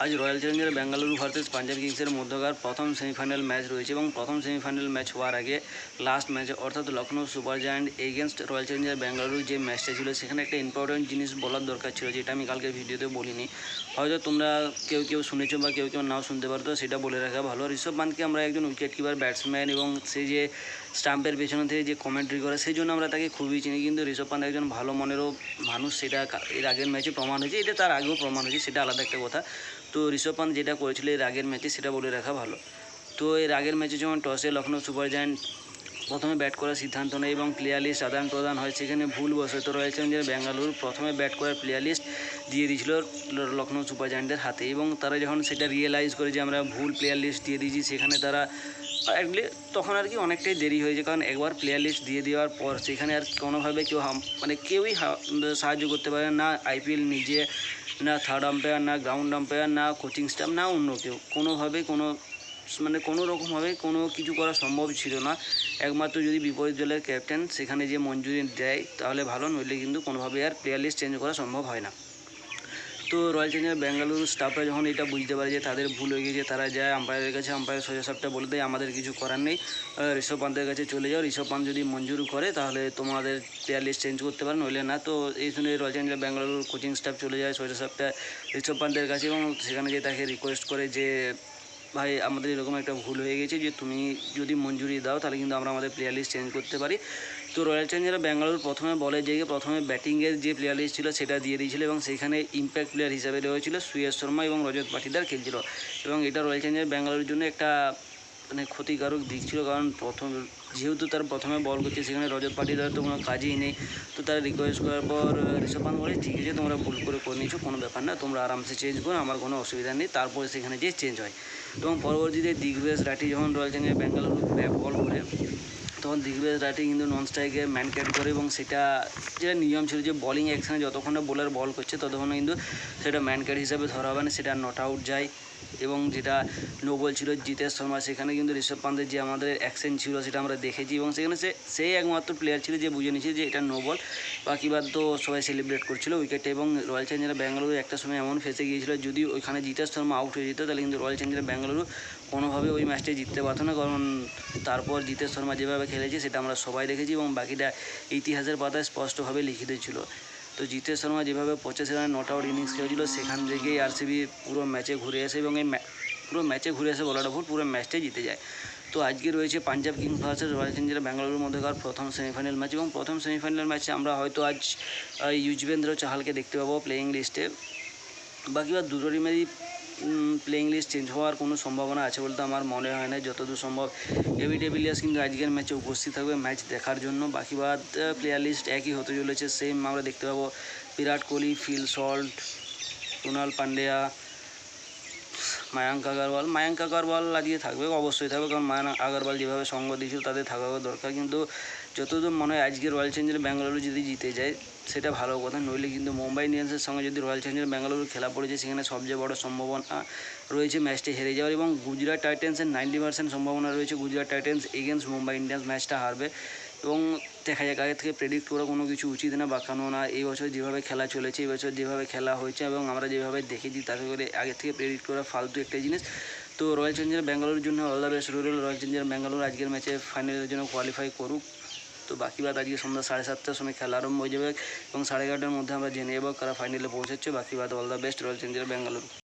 আজ Royal Challengers Bengaluru versus Punjab কিংসের মধ্যকার প্রথম সেমিফাইনাল ম্যাচ রয়েছে এবং প্রথম সেমিফাইনাল ম্যাচ হওয়ার আগে লাস্ট ম্যাচে অর্থাৎ Lucknow super giant against royal Challengers Bengaluru যে ম্যাচটা ছিল সেখানে একটা ইম্পর্টেন্ট জিনিস বলার দরকার ছিল, যেটা আমি কালকে ভিডিওতে বলিনি। হয়তো তোমরা কেউ শুনেছো বা কেউ নাও শুনতে পারো, তো সেটা বলে রাখা ভালো। ঋষভ পান্তকে আমরা একজন উইকেট কিপার ব্যাটসম্যান এবং সে যে স্টাম্পের পেছনে থেকে যে কমেন্ট্রি করে সেই জন্য আমরা তাকে খুবই চিনি, কিন্তু ঋষভ পান্ত একজন ভালো মনেরও মানুষ, সেটা এর আগের ম্যাচে প্রমাণ হয়েছে, এটা তার আগেও প্রমাণ হয়েছে, সেটা আলাদা একটা কথা। তো ঋষভ পান্ত যেটা করেছিল এর আগের ম্যাচে সেটা বলে রাখা ভালো। তো এর আগের ম্যাচে যখন টসে লখনৌ সুপার জায়ান্ট প্রথমে ব্যাট করার সিদ্ধান্ত নেয় এবং প্লেয়ার লিস্ট আদান প্রদান হয়, সেখানে ভুলবশত রয়্যাল চ্যালেঞ্জার্স বেঙ্গালুরু প্রথমে ব্যাট করার প্লেয়ার লিস্ট দিয়ে দিয়েছিল লখনৌ সুপার জায়ান্টের হাতে, এবং তারা যখন সেটা রিয়েলাইজ করে যে আমরা ভুল প্লেয়ার লিস্ট দিয়ে দিয়েছি, সেখানে তারা তখন আর কি অনেকটাই দেরি হয়েছে, কারণ একবার প্লেয়ার লিস্ট দিয়ে দেওয়ার পর সেখানে আর কোনোভাবে কেউই সাহায্য করতে পারে না, আইপিএল নিজে, না থার্ড আম্পায়ার, না গ্রাউন্ড আম্পায়ার, না কোচিং স্টাফ, না অন্য কেউ, কোনোভাবে কোনো রকমভাবে কোনো কিছু করা সম্ভব ছিল না। একমাত্র যদি বিপরীত দলের ক্যাপ্টেন সেখানে যে মঞ্জুরি দেয় তাহলে ভালো, নইলে কিন্তু কোনোভাবে আর প্লেয়ার লিস্ট চেঞ্জ করা সম্ভব হয় না। তো রয়্যাল চ্যালেঞ্জার্স বেঙ্গালুরু স্টাফরা যখন এটা বুঝতে পারে যে তাদের ভুল হয়ে গেছে, তারা যায় আম্পায়ারের কাছে, আম্পায়ার সোজা সাপটা বলে দেয় আমাদের কিছু করার নেই, ঋষভ পান্তের কাছে চলে যাও, ঋষভ পান্ত যদি মঞ্জুর করে তাহলে তোমাদের প্লেয়ার লিস্ট চেঞ্জ করতে পারে, নইলে না। তো এই শুনে রয়্যাল চ্যালেঞ্জার্স বেঙ্গালুরুর কোচিং স্টাফ চলে যায় সোজা সাপটা ঋষভ পান্তের কাছে এবং সেখানে গিয়ে তাকে রিকোয়েস্ট করে যে ভাই আমাদের এরকম একটা ভুল হয়ে গেছে, যে তুমি যদি মঞ্জুরি দাও তাহলে কিন্তু আমরা আমাদের প্লেয়ার লিস্ট চেঞ্জ করতে পারি। তো রয়্যাল চ্যালেঞ্জার্স বেঙ্গালুরু প্রথমে বলে যে প্রথমে ব্যাটিংয়ের যে প্লেয়ার লিস্ট ছিল সেটা দিয়ে দিয়েছিল এবং সেখানে ইম্প্যাক্ট প্লেয়ার হিসাবে রয়েছিল সুয়েশ শর্মা এবং রজত পাটিদার খেলছিল, এবং এটা রয়্যাল চ্যালেঞ্জার্স বেঙ্গালুরুর জন্য একটা ক্ষতিকারক দিক ছিল, কারণ যেহেতু তার প্রথমে বল করছে সেখানে রজত পাটিদার তো কোনো কাজেই নেই। তো তারা রিকোয়েস্ট করার পর ঋষভ পান্ত বলে ঠিক আছে তোমরা ভুল করে নিয়েছো, কোনো ব্যাপার না, তোমরা আরামসে চেঞ্জ করো, আমার কোনো অসুবিধা নেই। তারপরে সেখানে যে চেঞ্জ হয় এবং পরবর্তীতে দিগ্বেশ রাঠি যখন রয়্যাল চ্যালেঞ্জার্স বেঙ্গালুরু বল করে তখন দিগ্বেশ রাঠি কিন্তু নন স্ট্রাইকে ম্যান ক্যাট করে, এবং সেটা যেটা নিয়ম ছিল যে বলিং অ্যাকশানে যতক্ষণ না বোলার বল করছে ততক্ষণ কিন্তু সেটা ম্যান ক্যাট হিসাবে ধরা হবে না, সেটা নট আউট যায়। এবং যেটা নো বল ছিল জিতেশ শর্মা, সেখানে কিন্তু ঋষভ পান্তের যে আমাদের অ্যাকশন ছিল সেটা আমরা দেখেছি, এবং সেখানে সেই একমাত্র প্লেয়ার ছিল যে বুঝে নিয়েছে যে এটা নো বল, বাকি বাদ তো সবাই সেলিব্রেট করছিল উইকেটে। এবং রয়্যাল চ্যালেঞ্জার্স বেঙ্গালুরু একটা সময় এমন ফেসে গিয়েছিল, যদি ওইখানে জিতেশ শর্মা আউট হয়ে যেত তাহলে কিন্তু রয়্যাল চ্যালেঞ্জার্স বেঙ্গালুরু কোনোভাবে ওই ম্যাচটা জিততে পারতো না, কারণ তারপর জিতেশ শর্মা যেভাবে খেলেছে সেটা আমরা সবাই দেখেছি এবং বাকিটা ইতিহাসের পাতায় স্পষ্টভাবে লিখিত ছিল। তো জিতেশ শর্মা যেভাবে 85 রানে নট আউট ইনিংস খেলেছিল সেখান থেকেই আরসিবি পুরো ম্যাচে ঘুরে আসে, এবং এই পুরো ম্যাচে ঘুরে আসে বলাটা ভুল, পুরো ম্যাচটাই জিতে যায়। তো আজকে রয়েছে Punjab Kings versus Royal Challengers বেঙ্গালুরুর মধ্যকার প্রথম সেমিফাইনাল ম্যাচ, এবং প্রথম সেমিফাইনাল ম্যাচে আমরা হয়তো আজ যুজবেন্দ্র চাহালকে দেখতে পাবো প্লেয়িং লিস্টে, বাকি বা দুটো টিমেরই প্লেয়িং লিস্ট চেঞ্জ হওয়ার কোনো সম্ভাবনা আছে বলতে আমার মনে হয় না। যতদূর সম্ভব এবি ডিভিলিয়ার্স কিন্তু আজকের ম্যাচে উপস্থিত থাকবে ম্যাচ দেখার জন্য, বাকি বাদ প্লেয়ার লিস্ট একই হতে চলেছে, সেম আমরা দেখতে পাবো বিরাট কোহলি, ফিল সল্ট, কুণাল পান্ডিয়া, মায়াঙ্ক আগরওয়াল আজকে থাকবে, অবশ্যই থাকবে, কারণ মায়াঙ্ক আগরওয়াল যেভাবে সঙ্গ দিয়েছিল তাদের থাকা দরকার। কিন্তু যতদূর মনে হয় আজকে রয়্যাল চ্যালেঞ্জার্স বেঙ্গালুরু যদি জিতে যায় সেটা ভালো কথা, নইলে কিন্তু মুম্বাই ইন্ডিয়ান্সের সঙ্গে যদি রয়্যাল চ্যালেঞ্জার্স বেঙ্গালুরু খেলা পড়েছে সেখানে সবচেয়ে বড় সম্ভাবনা রয়েছে ম্যাচটা হেরে যাওয়ার, এবং গুজরাট টাইটেন্সের 90% সম্ভাবনা রয়েছে Gujarat titans against Mumbai Indians ম্যাচটা হারবে। এবং দেখা যাক, আগে থেকে প্রেডিক্ট করা কোনো কিছু উচিত না বা কেননা এই বছর যেভাবে খেলা চলেছে, এই বছর যেভাবে খেলা হয়েছে এবং আমরা যেভাবে দেখেছি তাতে করে আগে থেকে প্রেডিক্ট করা ফালতু একটা জিনিস। তো রয়্যাল চ্যালেঞ্জার্স বেঙ্গালুরুর জন্য অল দ্য বেস্ট রইল, রয়্যাল চ্যালেঞ্জার্স বেঙ্গালুরু আজকের ম্যাচে ফাইনালের জন্য কোয়ালিফাই করুক। তো বাকি বাদ আজকে সন্ধ্যা 7:30টার সময় খেলা আরম্ভ হয়ে যাবে এবং 11:30টার মধ্যে আমরা জেনে যাবো কারা ফাইনালে পৌঁছাচ্ছে। বাকি বাদ all the best royal Challengers Bengaluru.